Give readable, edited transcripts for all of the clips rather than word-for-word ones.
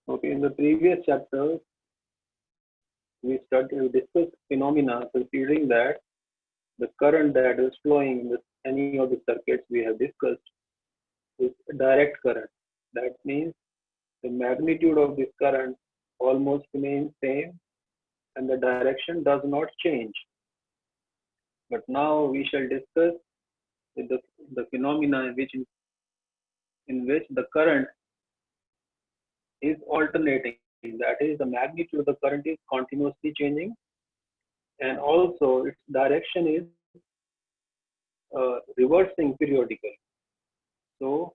Okay, in the previous chapter, we discussed phenomena considering that the current that is flowing in any of the circuits we have discussed is direct current. That means the magnitude of this current almost remains same and the direction does not change. But now we shall discuss the phenomena in which the current is alternating. That is, the magnitude of the current is continuously changing, and also its direction is reversing periodically. So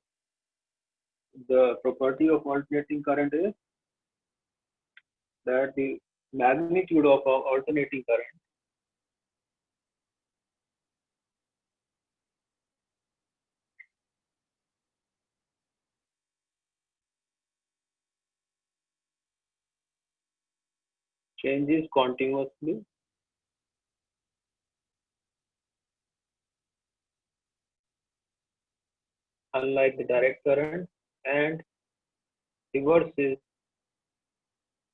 the property of alternating current is that the magnitude of our alternating current changes continuously, unlike the direct current, and reverses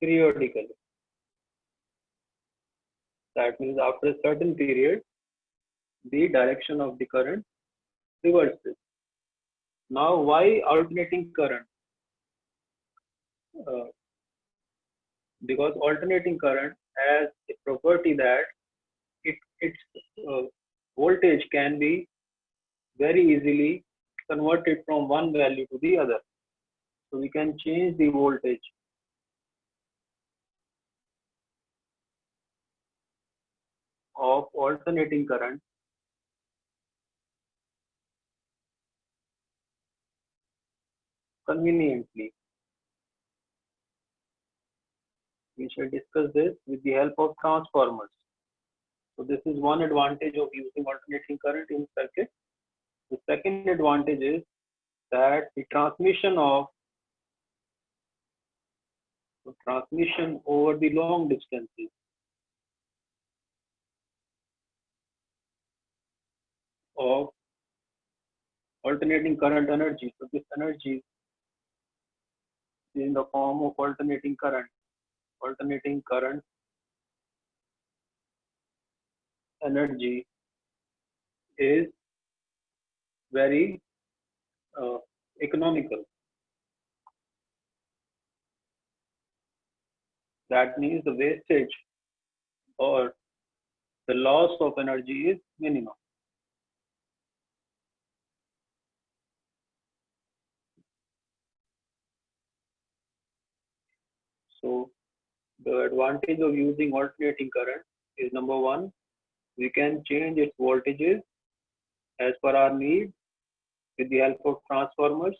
periodically. That means after a certain period, the direction of the current reverses. Now, why alternating current? Uh, because alternating current has a property that its uh, voltage can be very easily converted from one value to the other. So we can change the voltage of alternating current conveniently. We shall discuss this with the help of transformers. So this is one advantage of using alternating current in circuit. The second advantage is that the transmission over the long distances of alternating current energy. So this energy is in the form of alternating current. Alternating current energy is very uh, economical. That means the wastage or the loss of energy is minimum. So the advantage of using alternating current is number one, we can change its voltages as per our need with the help of transformers,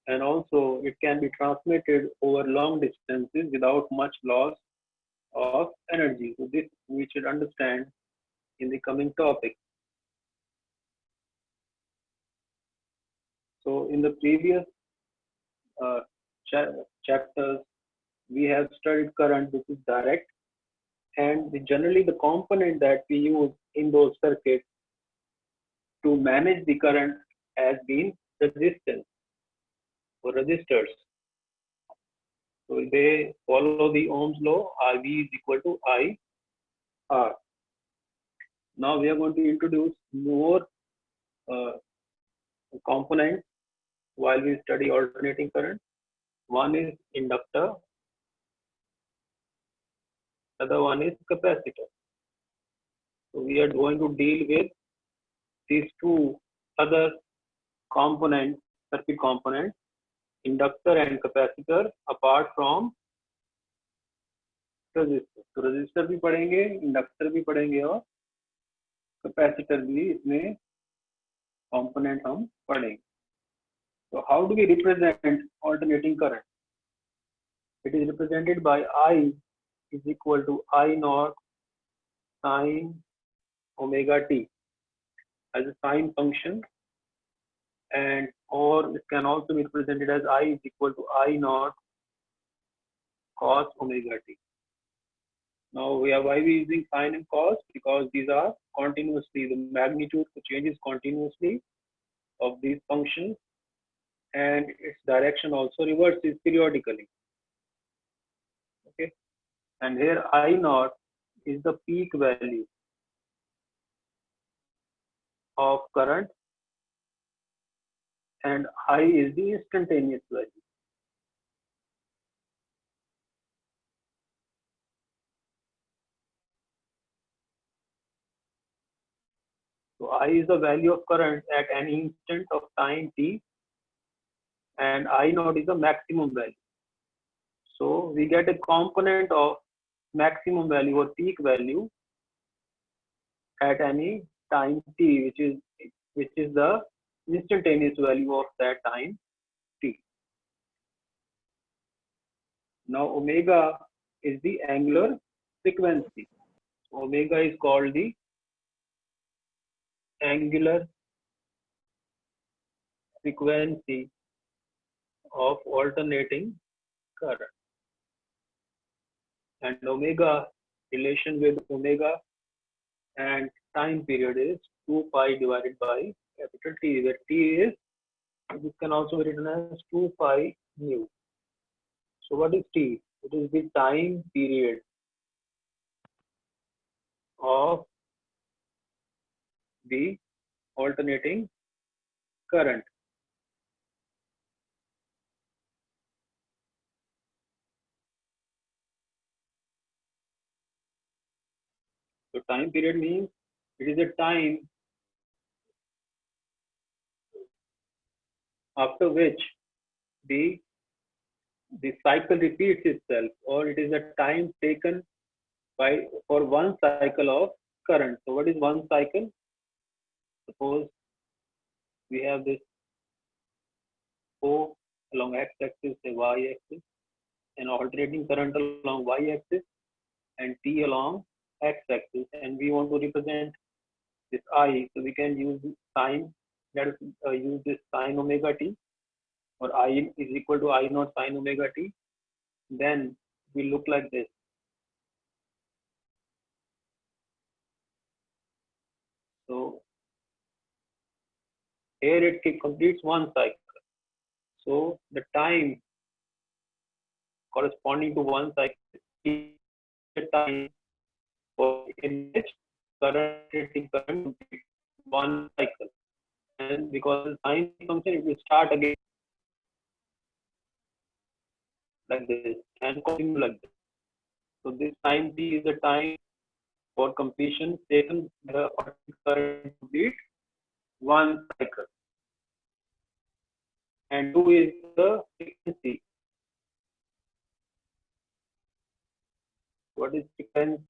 and also it can be transmitted over long distances without much loss of energy. So this we should understand in the coming topic. So in the previous uh, chapters, we have studied current, which is direct, and generally the component that we use in those circuits to manage the current has been resistance or resistors. So they follow the Ohm's law, RV is equal to I R. Now we are going to introduce more uh, components while we study alternating current. One is inductor, other one is capacitor. So we are going to deal with these two other components, circuit components, inductor and capacitor, apart from resistor. तो resistor भी पढ़ेंगे, inductor भी पढ़ेंगे और capacitor भी इसमें component हम पढ़ेंगे. So how do we represent alternating current? It is represented by I is equal to I naught sine omega t as a sine function, and or it can also be represented as I is equal to I naught cos omega t. Now why we using sine and cos? Because these are continuously, the magnitude changes continuously of these functions, and its direction also reverses periodically. and here I naught is the peak value of current and I is the instantaneous value. So I is the value of current at any instant of time t, and I naught is the maximum value. So we get a component of maximum value or peak value at any time t, which is the instantaneous value of that time t. Now omega is the angular frequency. Omega is called the angular frequency of alternating current, and omega relation with omega and time period is 2 pi divided by capital T, where T is, this can also be written as 2 pi mu. So what is T? It is the time period of the alternating current. So time period means it is a time after which the cycle repeats itself, or it is a time taken by for one cycle of current. So what is one cycle? Suppose we have this O along x-axis, say y-axis, and alternating current along y-axis, and T along x-axis, and we want to represent this I, so we can use sine, that is use this sine omega t, or I is equal to I naught sine omega t. Then we look like this. So here it completes one cycle. So the time corresponding to one cycle is the time for in which current completes one cycle. And because the time function, it will start again like this and continue like this. So this time t is the time for completion taken the current complete one cycle, and 2 is the frequency. What is frequency?